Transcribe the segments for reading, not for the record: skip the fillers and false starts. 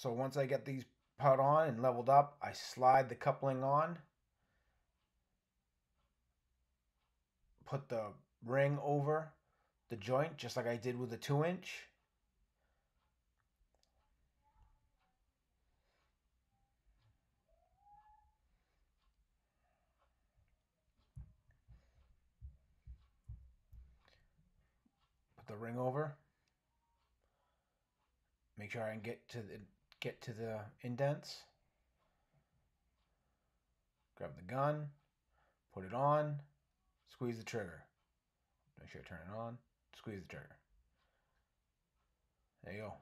So once I get these put on and leveled up, I slide the coupling on, put the ring over the joint just like I did with the 2-inch. Put the ring over. Make sure I can get to the indents. Grab the gun, put it on, squeeze the trigger. Make sure I turn it on, squeeze the trigger. There you go.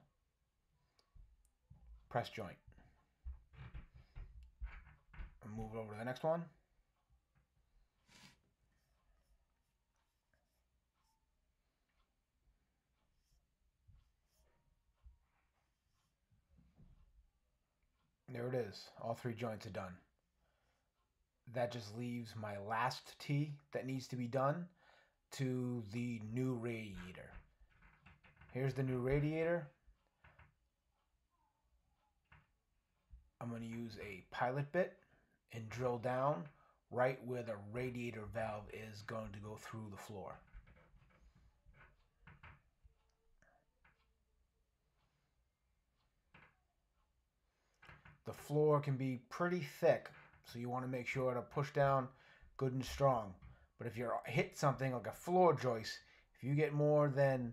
Press joint. And move it over to the next one. There it is. All 3 joints are done. That just leaves my last T that needs to be done to the new radiator. Here's the new radiator. I'm going to use a pilot bit and drill down right where the radiator valve is going to go through the floor. The floor can be pretty thick, so you want to make sure to push down good and strong. But if you hit something like a floor joist, if you get more than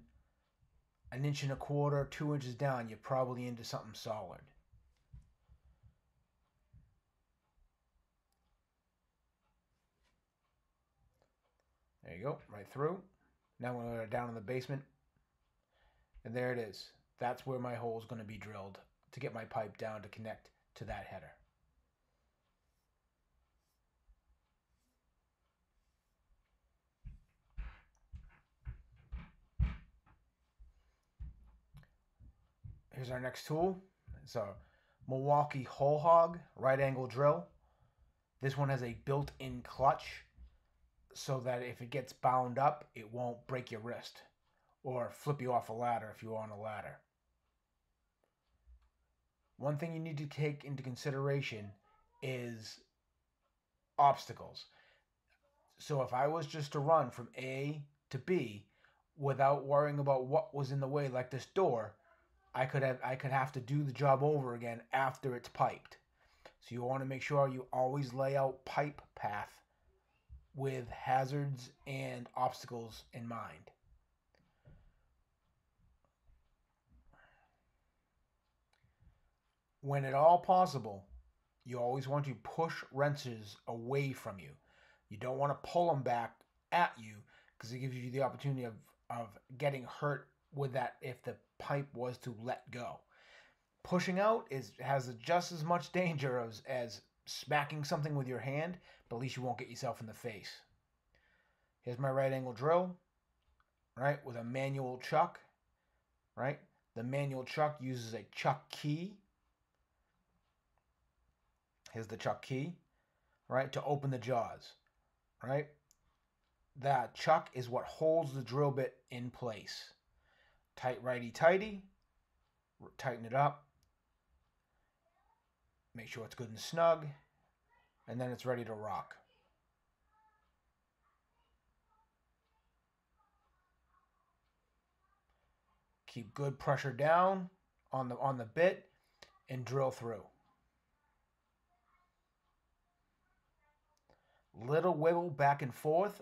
1.25 inches, 2 inches down, you're probably into something solid. There you go, right through. Now we're going to go down in the basement, and there it is. That's where my hole is going to be drilled to get my pipe down to connect to that header. Here's our next tool. It's a Milwaukee Hole Hog right angle drill. This one has a built-in clutch so that if it gets bound up, it won't break your wrist or flip you off a ladder if you're on a ladder. One thing you need to take into consideration is obstacles. So if I was just to run from A to B without worrying about what was in the way, like this door, I could have to do the job over again after it's piped. So you want to make sure you always lay out pipe path with hazards and obstacles in mind. When at all possible, you always want to push wrenches away from you. You don't want to pull them back at you because it gives you the opportunity of getting hurt with that if the pipe was to let go. Pushing out has just as much danger as smacking something with your hand, but at least you won't get yourself in the face. Here's my right angle drill, right, with a manual chuck, right? The manual chuck uses a chuck key. Here's the chuck key, right, to open the jaws, right? That chuck is what holds the drill bit in place. Tight righty-tighty, tighten it up, make sure it's good and snug, and then it's ready to rock. Keep good pressure down on the bit and drill through. Little wiggle back and forth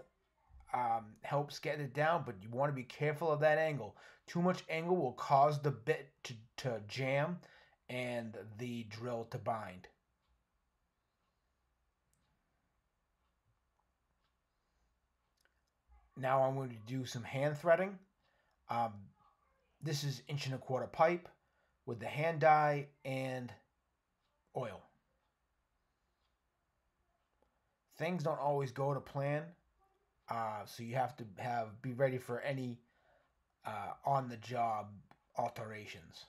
helps get it down, but you want to be careful of that angle. Too much angle will cause the bit to jam and the drill to bind. Now I'm going to do some hand threading. This is 1.25 inch pipe with the hand die and oil. Things don't always go to plan, so you have to be ready for any on-the-job alterations.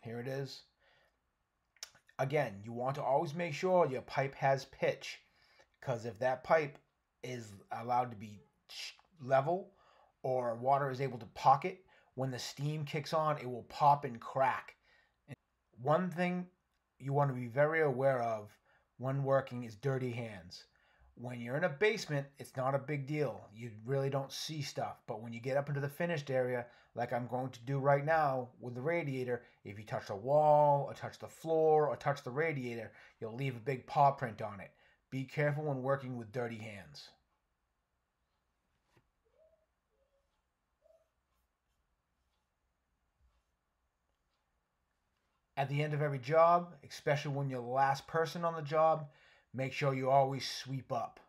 Here it is. Again, you want to always make sure your pipe has pitch, because if that pipe is allowed to be level or water is able to pocket when the steam kicks on, it will pop and crack. And one thing you want to be very aware of when working is dirty hands. When you're in a basement, it's not a big deal. You really don't see stuff. But when you get up into the finished area, like I'm going to do right now with the radiator, if you touch the wall, or touch the floor, or touch the radiator, you'll leave a big paw print on it. Be careful when working with dirty hands. At the end of every job, especially when you're the last person on the job, make sure you always sweep up.